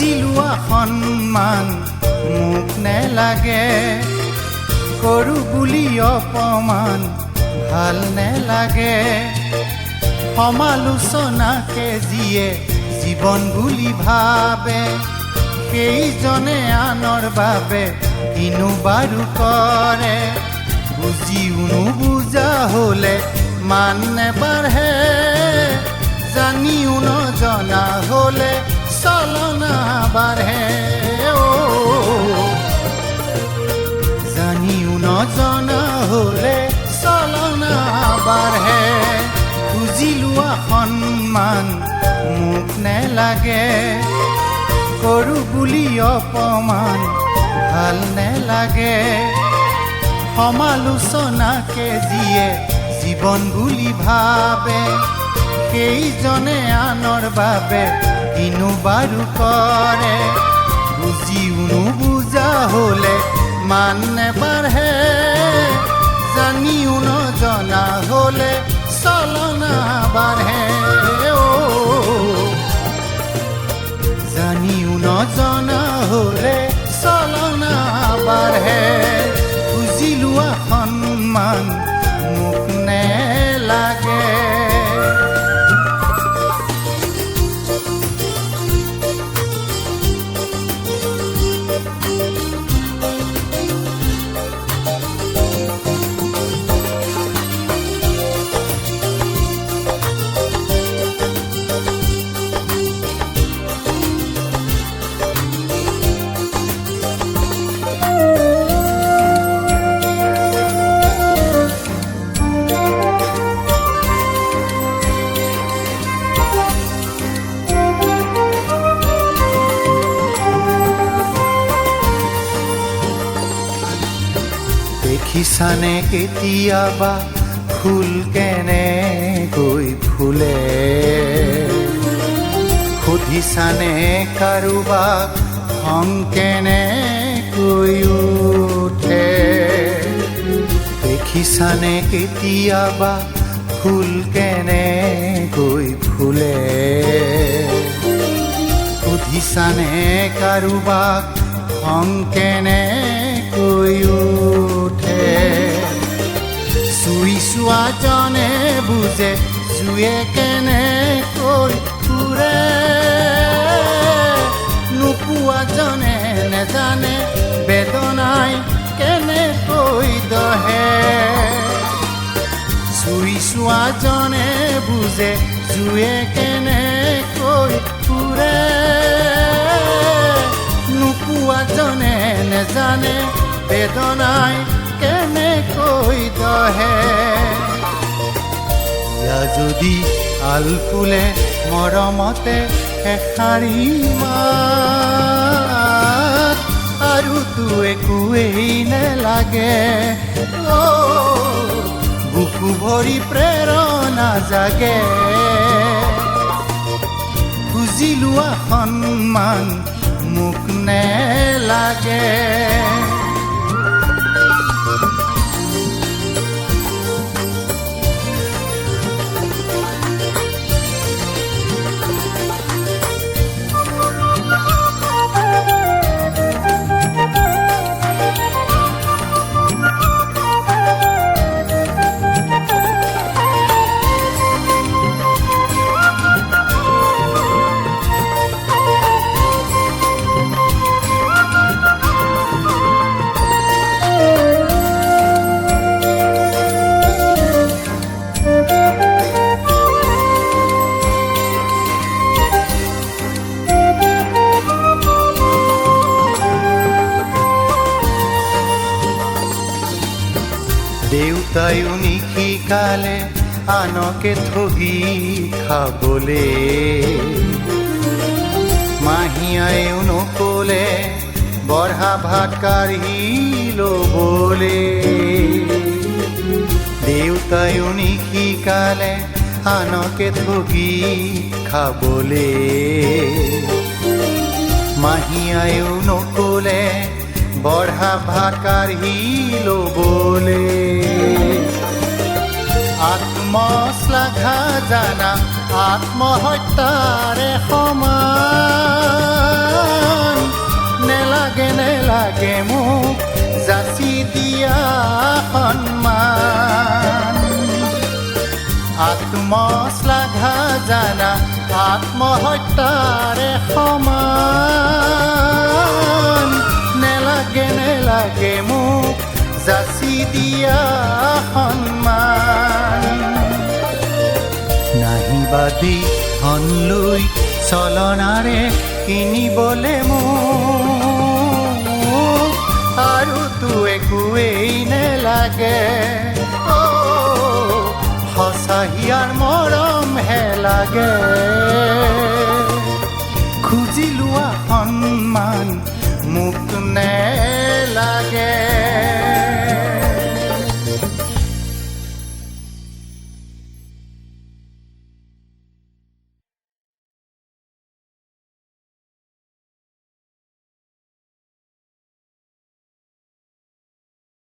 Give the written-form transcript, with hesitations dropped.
খুজি লোৱা সন্মান মোক নেলাগে, কৰো বুলি অপমান ভাল নেলাগে। সমালোচনাকে যিয়ে জীৱন বুলি ভাবে, সেইজনে আনৰ বাবে কিনো বাৰু কৰে। বুজিও নুবুজা হলে মান নেবাঢ়ে, জানিও নজনা হলে চলনা বাঢ়ে। জানিও নজনা হলে চলনা বাঢ়ে। খুজি লোৱা সন্মান মোক নেলাগে, কৰো বুলি অপমান ভাল নেলাগে। সমালোচনাকে যিয়ে জীৱন বুলি ভাবে, সেইজনে আনৰ বাবে কিনো বাৰু কৰে। বুজিও নুবুজা হলে মান নেবাঢ়ে, জানিও নজনা হলে চলনা বাঢ়ে। জানিও নজনা হলে চলনা বাঢ়ে। খুজি লোৱা সন্মান মোক নেলাগে। দেখিছানে কেতিয়াবা ফুল কেনেকৈ ফুলে, সুধিছানে কাৰোবাক খং কেনেকৈ উঠে। দেখিছানে কেতিয়াবা ফুল কেনেকৈ ফুলে, সুধিছানে কাৰোবাক খং কেনেকৈ উঠে। চুই চোৱাজনে বুজে জুয়ে কেনেকৈ ফুৰে, নোপোৱাজনে নেজানে বেদনাই কেনেকৈ দহে। চুই চোৱাজনে বুজে জুয়ে কেনেকৈ ফুৰে, নোপোৱাজনে নেজানে বেদনাই কেনেকৈ দহে। ইয়া যদি আলফুলে মৰমতে এষাৰি মাত, আৰুতো একোৱেই নেলাগে। বুকু ভৰি প্ৰেৰণা জাগে। খুজি লোৱা সন্মান মোক নেলাগে। দেউতায়ো নিশিকালে আনকে ঠগি খাবলে, মাহীয়ায়ো নকলে বঢ়া ভাত কাঢ়ি ল'বলে। দেউতায়ো নিশিকালে আনকে ঠগি খাবলে, মাহীয়ায়ো নকলে বঢ়া ভাত কাঢ়ি ল'বলে। আত্মশ্লাঘা জানা আত্মহত্যাৰে সমান, নাজানা আত্মহত্যাৰে সমান নেলাগে মোক যাচি দিয়া সন্মান নাহিবাদী ধনলৈ চলনাৰে কিনিবলে মোক আৰু তো একোৱেই নেলাগে সঁচা হিয়াৰ মৰমহে লাগে খুজি লোৱা সন্মান মোক